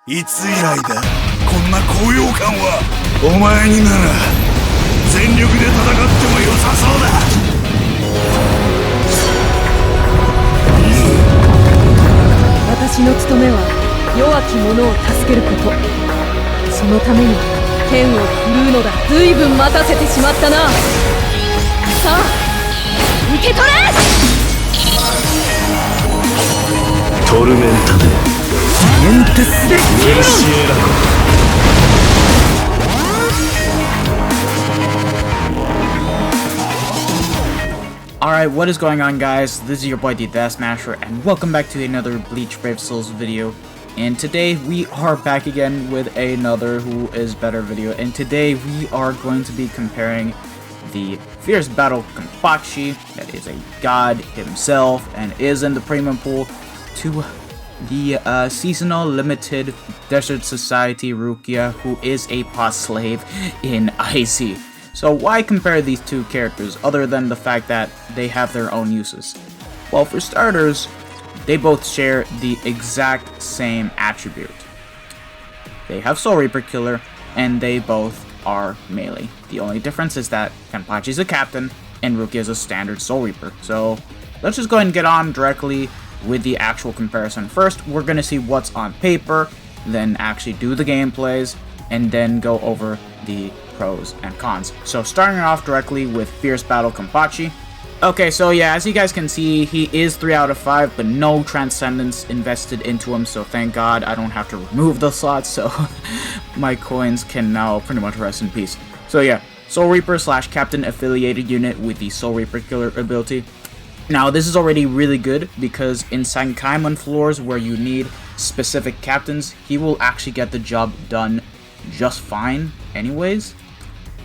いつ以来だこんな高揚感は。お前になら全力で戦っても良さそうだ。私の務めは弱き者を助けること。そのために剣を振るうのだ。随分待たせてしまったな。さあ受け取れ。トルメンタでメンテスでメルシエラコ。Alright, what is going on, guys? This is your boy the Death Smasher, and welcome back to another Bleach Brave Souls video. And today we are back again with another Who Is Better video, and today we are going to be comparing the Fierce Battle Kenpachi, that is a god himself and is in the premium pool, to the seasonal limited Desert Society Rukia, who is a boss slave in IC. So why compare these two characters other than the fact that they have their own uses? Well, for starters, they both share the exact same attribute. They have Soul Reaper Killer, and they both are melee. The only difference is that Kenpachi is a captain, and Rukia is a standard Soul Reaper. So let's just go ahead and get on directly with the actual comparison. First, we're going to see what's on paper, then actually do the gameplays, and then go over the pros and cons. So starting off directly with Fierce Battle Kenpachi. Okay, so yeah, as you guys can see, he is 3 out of 5, but no Transcendence invested into him, so thank God I don't have to remove the slots, so my coins can now pretty much rest in peace. So yeah, Soul Reaper / Captain affiliated unit with the Soul Reaper Killer ability. Now this is already really good because in Sankaimon floors where you need specific captains, he will actually get the job done just fine anyways.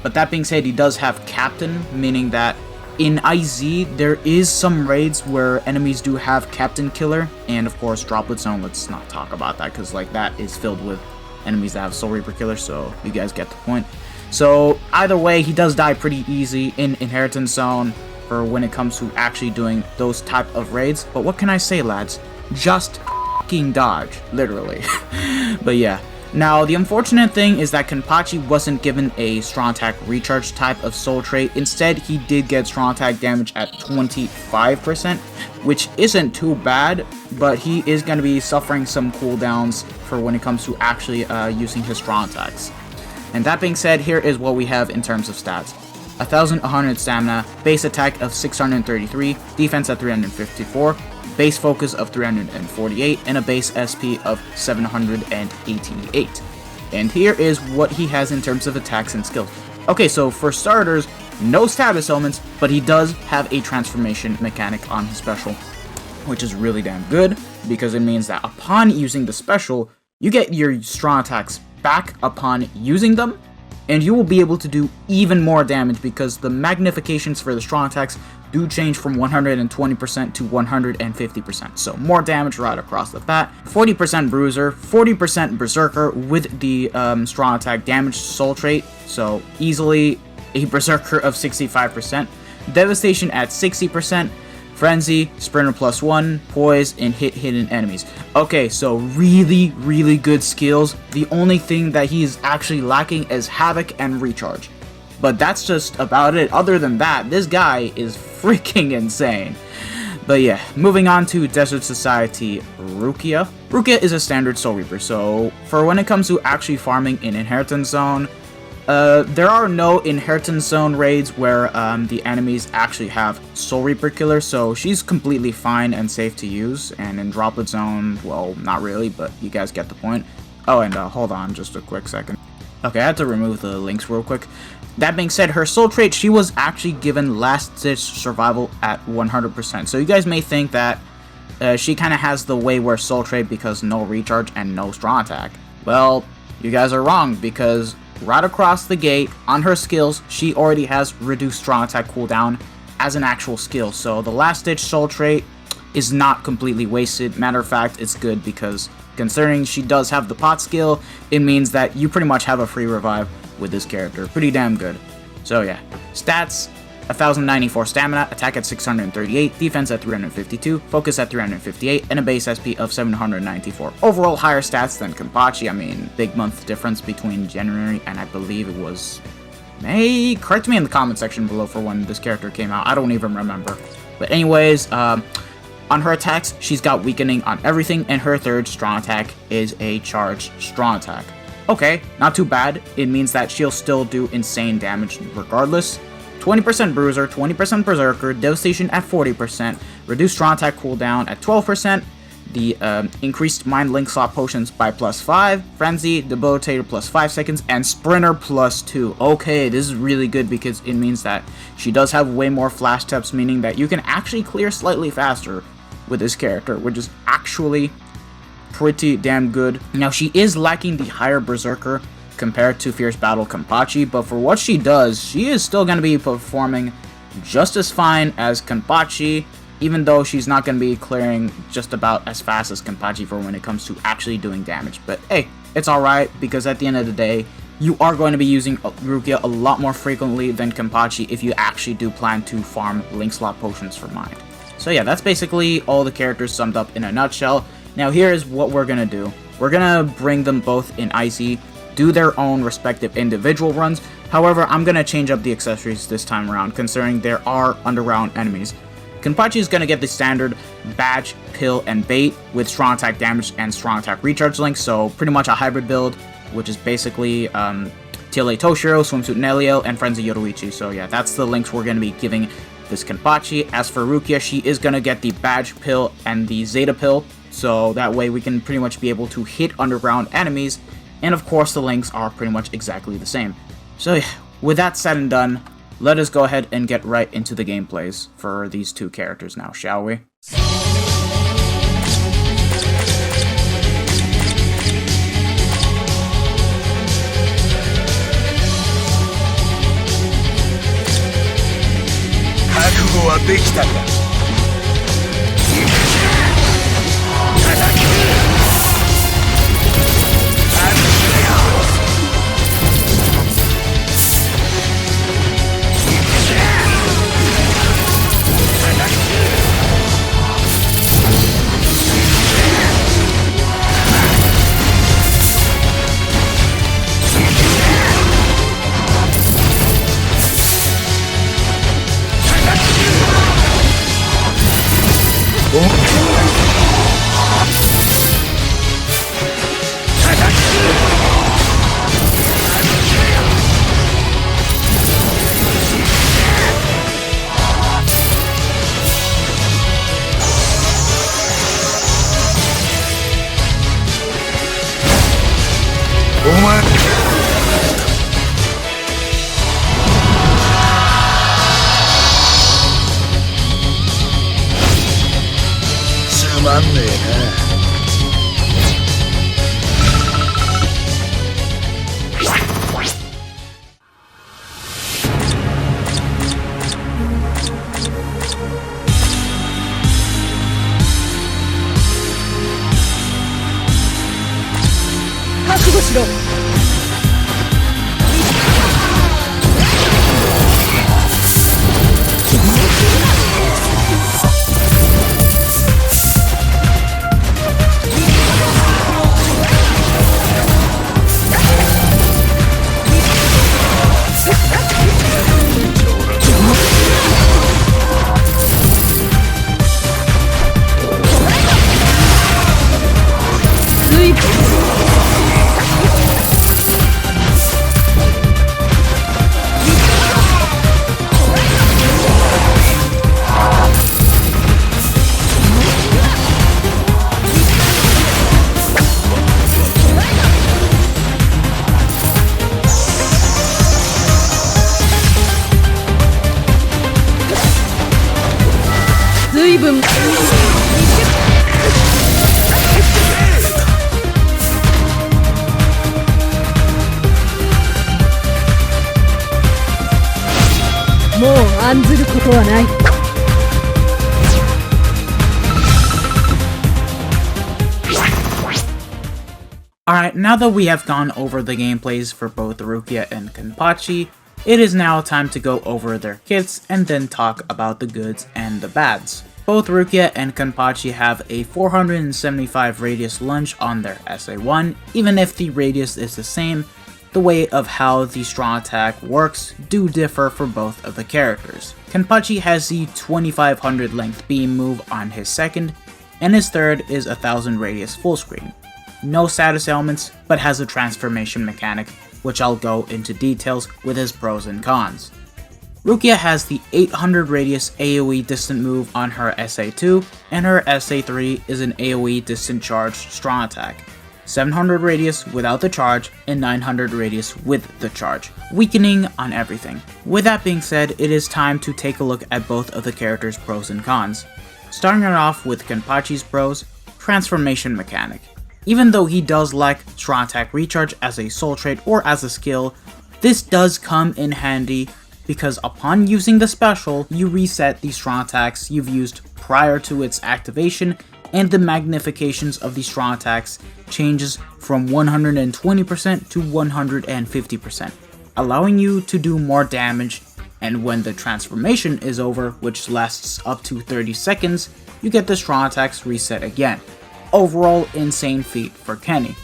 But that being said, he does have Captain, meaning that in IZ there is some raids where enemies do have Captain Killer, and of course Droplet Zone, let's not talk about that because like that is filled with enemies that have Soul Reaper Killer, so you guys get the point. So either way, he does die pretty easy in Inheritance Zone for when it comes to actually doing those type of raids. But what can I say, lads? Just f***ing dodge, literally. But yeah. Now, the unfortunate thing is that Kenpachi wasn't given a strong attack recharge type of soul trait. Instead, he did get strong attack damage at 25%, which isn't too bad, but he is going to be suffering some cooldowns for when it comes to actually using his strong attacks. And that being said, here is what we have in terms of stats. 1,100 stamina, base attack of 633, defense at 354, base focus of 348, and a base SP of 788. And here is what he has in terms of attacks and skills. Okay, so for starters, no status elements, but he does have a transformation mechanic on his special, which is really damn good, because it means that upon using the special, you get your strong attacks back upon using them, and you will be able to do even more damage because the magnifications for the strong attacks do change from 120% to 150%. So more damage right across the bat. 40% Bruiser, 40% Berserker with the strong attack damage soul trait. So easily a Berserker of 65%. Devastation at 60%. Frenzy, Sprinter +1, Poise, and hit hidden enemies. Okay, so really good skills. The only thing that he is actually lacking is Havoc and Recharge. But that's just about it. Other than that, this guy is freaking insane. But yeah, moving on to Desert Society Rukia. Rukia is a standard Soul Reaper, so for when it comes to actually farming in Inheritance Zone, there are no Inheritance Zone raids where the enemies actually have Soul Reaper Killer, so she's completely fine and safe to use. And in Droplet Zone, well, not really, but you guys get the point. Oh, and hold on just a quick second. Okay, I had to remove the links real quick. That being said, her soul trait, she was actually given Last Ditch Survival at 100%. So you guys may think that she kind of has the Wayward soul trait because no recharge and no strong attack. Well, you guys are wrong, because right across the gate on her skills, she already has reduced strong attack cooldown as an actual skill. So the Last Ditch soul trait is not completely wasted. Matter of fact, it's good because considering she does have the pot skill, it means that you pretty much have a free revive with this character. Pretty damn good. So yeah, stats, 1094 stamina, attack at 638, defense at 352, focus at 358, and a base SP of 794. Overall higher stats than Kenpachi. I mean, big month difference between January and I believe it was May? Correct me in the comment section below for when this character came out. I don't even remember. But anyways, on her attacks, she's got weakening on everything, and her third strong attack is a charged strong attack. Okay, not too bad. It means that she'll still do insane damage regardless. 20% Bruiser, 20% Berserker, Devastation at 40%, reduced strong attack cooldown at 12%, the increased Mind Link Slot Potions by +5, Frenzy, Debilitator +5 seconds, and Sprinter +2. Okay, this is really good because it means that she does have way more flash steps, meaning that you can actually clear slightly faster with this character, which is actually pretty damn good. Now, she is lacking the higher Berserker compared to Fierce Battle Kenpachi, but for what she does, she is still going to be performing just as fine as Kenpachi, even though she's not going to be clearing just about as fast as Kenpachi for when it comes to actually doing damage. But hey, it's alright, because at the end of the day, you are going to be using Rukia a lot more frequently than Kenpachi if you actually do plan to farm Link Slot Potions for Mind. So yeah, that's basically all the characters summed up in a nutshell. Now here's what we're going to do. We're going to bring them both in Icy, do their own respective individual runs. However, I'm going to change up the accessories this time around, considering there are underground enemies. Kenpachi is going to get the standard Badge, Pill, and Bait with strong attack damage and strong attack recharge links, so pretty much a hybrid build, which is basically TLA Toshiro, Swimsuit Nelio, and Frenzy Yoruichi. So yeah, that's the links we're going to be giving this Kenpachi. As for Rukia, she is going to get the Badge, Pill, and the Zeta Pill, so that way we can pretty much be able to hit underground enemies. And of course, the links are pretty much exactly the same. So yeah, with that said and done, let us go ahead and get right into the gameplays for these two characters now, shall we? Alright, now that we have gone over the gameplays for both Rukia and Kenpachi, It is now time to go over their kits and then talk about the goods and the bads. Both Rukia and Kenpachi have a 475 radius lunge on their SA1. Even if the radius is the same, the way of how the strong attack works do differ for both of the characters. Kenpachi has the 2500 length beam move on his second, and his third is 1000 radius full screen. No status elements, but has a transformation mechanic, which I'll go into details with his pros and cons. Rukia has the 800 radius AoE distant move on her SA2, and her SA3 is an AoE distant charge strong attack. 700 radius without the charge, and 900 radius with the charge, weakening on everything. With that being said, it is time to take a look at both of the characters' pros and cons. Starting it off with Kenpachi's pros, transformation mechanic. Even though he does lack strong attack recharge as a soul trait or as a skill, this does come in handy because upon using the special, you reset the strong attacks you've used prior to its activation, and the magnifications of the strong attacks changes from 120% to 150%, allowing you to do more damage, and when the transformation is over, which lasts up to 30 seconds, you get the strong attacks reset again. Overall, insane feat for Kenny.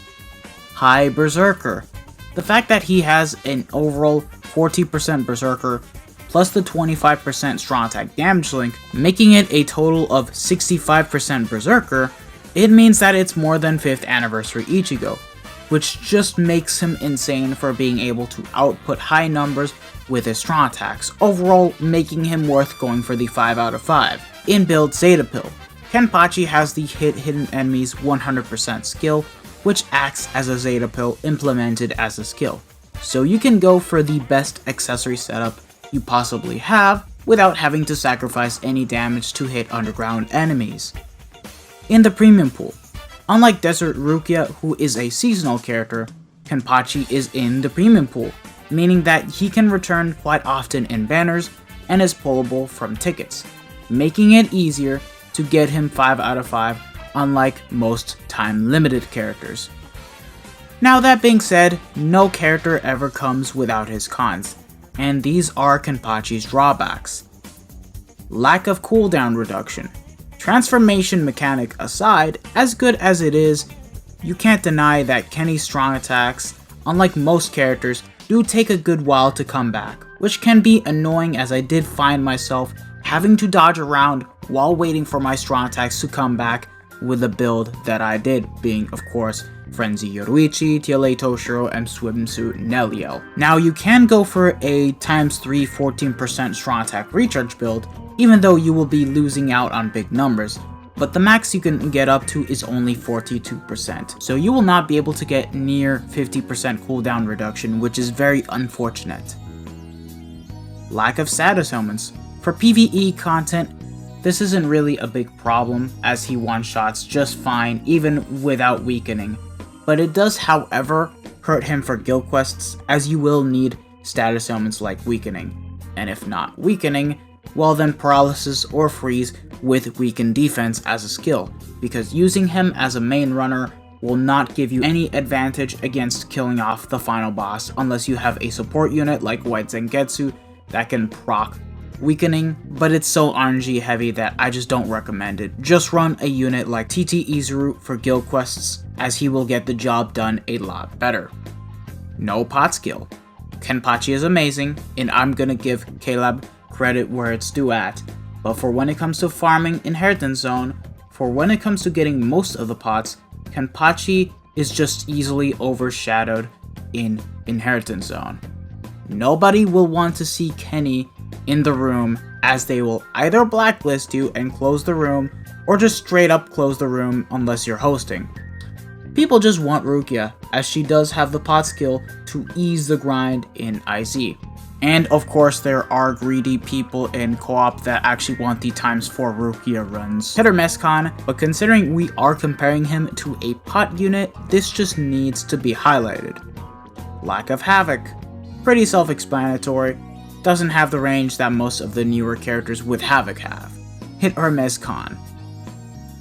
High Berserker. The fact that he has an overall 40% Berserker plus the 25% strong attack damage link, making it a total of 65% Berserker, it means that it's more than 5th anniversary Ichigo, which just makes him insane for being able to output high numbers with his strong attacks, overall making him worth going for the 5 out of 5. In build Zeta Pill, Kenpachi has the hit hidden enemies 100% skill, which acts as a Zeta Pill implemented as a skill. So you can go for the best accessory setup you possibly have without having to sacrifice any damage to hit underground enemies. In the premium pool, unlike Desert Rukia, who is a seasonal character, Kenpachi is in the premium pool, meaning that he can return quite often in banners and is pullable from tickets, making it easier to get him 5 out of 5, unlike most time-limited characters. Now that being said, no character ever comes without his cons, and these are Kenpachi's drawbacks. Lack of cooldown reduction. Transformation mechanic aside, as good as it is, you can't deny that Kenny's strong attacks, unlike most characters, do take a good while to come back, which can be annoying as I did find myself having to dodge around while waiting for my strong attacks to come back with the build that I did, being of course Frenzy Yoruichi, TLA Toshiro, and Swimsuit Neliel. Now you can go for a ×3 14% strong attack recharge build, even though you will be losing out on big numbers, but the max you can get up to is only 42%, so you will not be able to get near 50% cooldown reduction, which is very unfortunate. Lack of status elements. For PvE content, this isn't really a big problem, as he one-shots just fine even without weakening, but it does however hurt him for guild quests, as you will need status elements like weakening, and if not weakening, well then paralysis or freeze with weakened defense as a skill, because using him as a main runner will not give you any advantage against killing off the final boss unless you have a support unit like White Zangetsu that can proc weakening, but it's so RNG heavy that I just don't recommend it. Just run a unit like TT Izuru for guild quests, as he will get the job done a lot better. No pot skill. Kenpachi is amazing, and I'm gonna give Caleb credit where it's due at, but for when it comes to farming Inheritance Zone, for when it comes to getting most of the pots, Kenpachi is just easily overshadowed in Inheritance Zone. Nobody will want to see Kenny in the room, as they will either blacklist you and close the room, or just straight up close the room unless you're hosting. People just want Rukia, as she does have the pot skill to ease the grind in IZ. And of course there are greedy people in co-op that actually want the ×4 Rukia runs. Hit or miss con, but considering we are comparing him to a pot unit, this just needs to be highlighted. Lack of Havoc. Pretty self-explanatory. Doesn't have the range that most of the newer characters with Havoc have. Hit or miss con.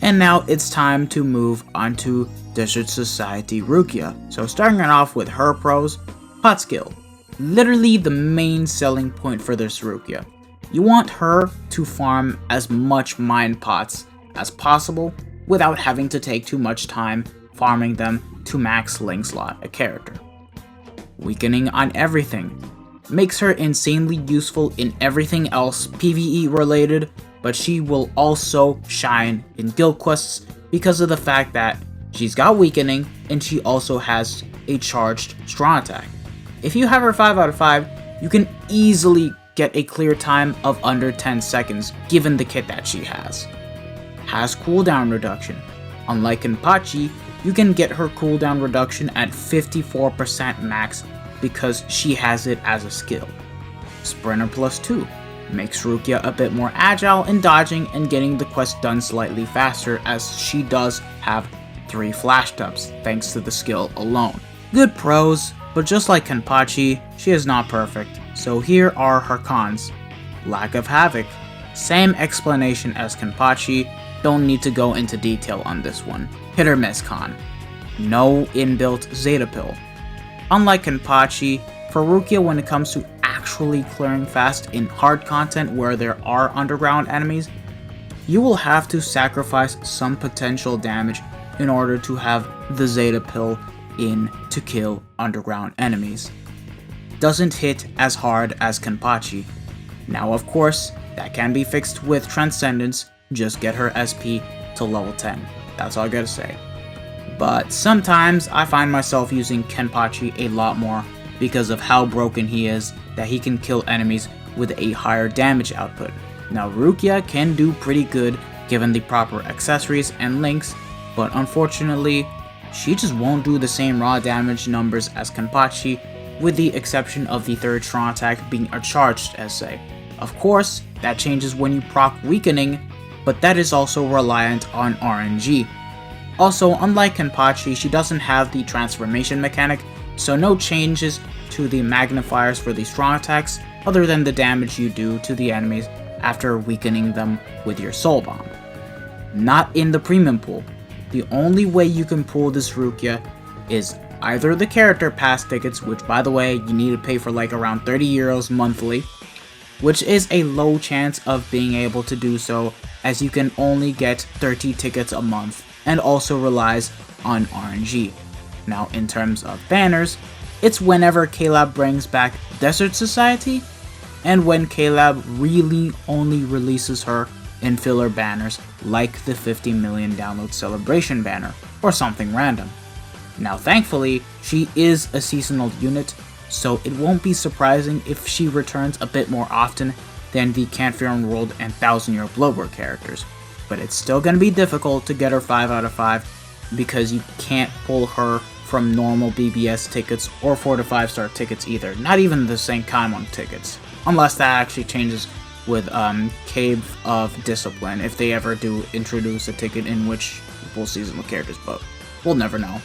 And now it's time to move on to Desert Society Rukia. So starting it off with her pros, pot skill. literally the main selling point for this Rukia. You want her to farm as much mind pots as possible without having to take too much time farming them to max link slot a character. Weakening on everything makes her insanely useful in everything else PvE related, but she will also shine in guild quests because of the fact that she's got weakening and she also has a charged strong attack. If you have her 5 out of 5, you can easily get a clear time of under 10 seconds given the kit that she has. Has cooldown reduction. Unlike Kenpachi, you can get her cooldown reduction at 54% max because she has it as a skill. Sprinter plus 2 makes Rukia a bit more agile in dodging and getting the quest done slightly faster, as she does have 3 flash dubs thanks to the skill alone. Good pros, but just like Kenpachi, she is not perfect, so here are her cons. Lack of Havoc. Same explanation as Kenpachi, don't need to go into detail on this one. Hit or miss con. No inbuilt Zeta Pill. Unlike Kenpachi, for Rukia, when it comes to actually clearing fast in hard content where there are underground enemies, you will have to sacrifice some potential damage in order to have the Zeta Pill in to kill underground enemies. Doesn't hit as hard as Kenpachi. Now of course, that can be fixed with Transcendence, just get her SP to level 10. That's all I gotta say. But sometimes I find myself using Kenpachi a lot more because of how broken he is, that he can kill enemies with a higher damage output. Now Rukia can do pretty good given the proper accessories and links, but unfortunately, she just won't do the same raw damage numbers as Kenpachi, with the exception of the third strong attack being a charged essay. Of course, that changes when you proc weakening, but that is also reliant on RNG. Also, unlike Kenpachi, she doesn't have the transformation mechanic, so no changes to the magnifiers for the strong attacks other than the damage you do to the enemies after weakening them with your soul bomb. Not in the premium pool. The only way you can pull this Rukia is either the character pass tickets, which by the way you need to pay for like around 30 euros monthly, which is a low chance of being able to do so as you can only get 30 tickets a month and also relies on RNG. Now in terms of banners, it's whenever KLab brings back Desert Society and when KLab really only releases her in filler banners like the 50 million download celebration banner or something random. Now thankfully, she is a seasonal unit, so it won't be surprising if she returns a bit more often than the Canfiron World and 1000 Year Bloodwork characters, but it's still going to be difficult to get her 5 out of 5 because you can't pull her from normal BBS tickets or 4 to 5 star tickets either, not even the Senkaimon tickets, unless that actually changes with Cave of Discipline if they ever do introduce a ticket in which you pull seasonal characters, but we'll never know.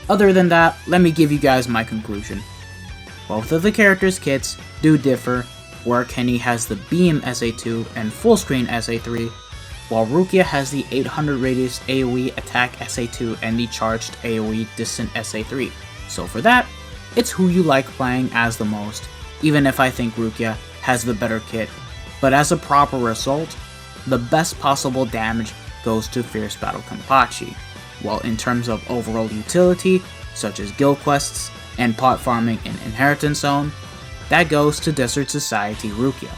Other than that, let me give you guys my conclusion. Both of the characters' kits do differ, where Kenny has the Beam SA2 and Full Screen SA3, while Rukia has the 800 radius AoE attack SA2 and the charged AoE distant SA3. So for that, it's who you like playing as the most, even if I think Rukia has the better kit, but as a proper result, the best possible damage goes to Fierce Battle Kenpachi, while in terms of overall utility, such as guild quests and pot farming in Inheritance Zone, that goes to Desert Society Rukia.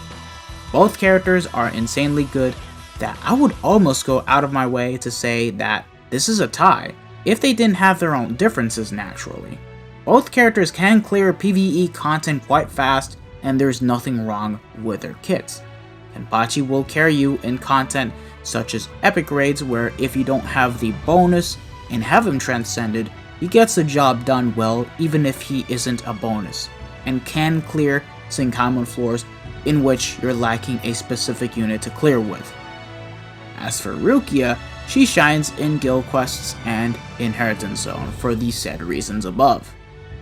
Both characters are insanely good that I would almost go out of my way to say that this is a tie, if they didn't have their own differences naturally. Both characters can clear PvE content quite fast, and there's nothing wrong with their kits. Kenpachi will carry you in content such as epic raids, where if you don't have the bonus and have him transcended, he gets the job done well even if he isn't a bonus, and can clear Senkaimon floors in which you're lacking a specific unit to clear with. As for Rukia, she shines in guild quests and Inheritance Zone for the said reasons above.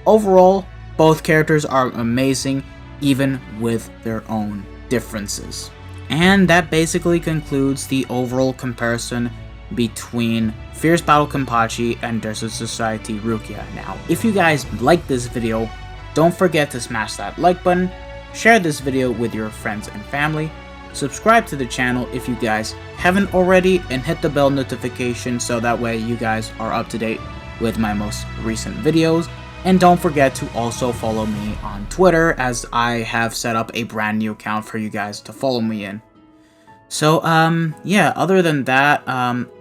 Overall, both characters are amazing even with their own differences. And that basically concludes the overall comparison between Fierce Battle Kenpachi and Desert Society Rukia. Now, if you guys like this video, don't forget to smash that like button, share this video with your friends and family, subscribe to the channel if you guys haven't already, and hit the bell notification so that way you guys are up to date with my most recent videos. And don't forget to also follow me on Twitter, as I have set up a brand new account for you guys to follow me in. So, yeah, other than that,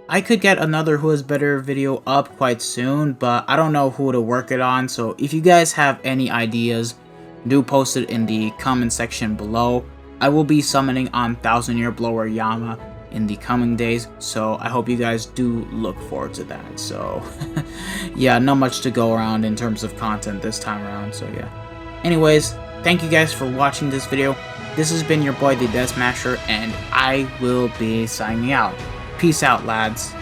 I could get another Who Is Better video up quite soon, but I don't know who to work it on, so if you guys have any ideas, do post it in the comment section below. I will be summoning on 1000 Year Blower Yama in the coming days, so I hope you guys do look forward to that. So, yeah, not much to go around in terms of content this time around, so yeah. Anyways, thank you guys for watching this video. This has been your boy, the Death Smasher, and I will be signing out. Peace out, lads.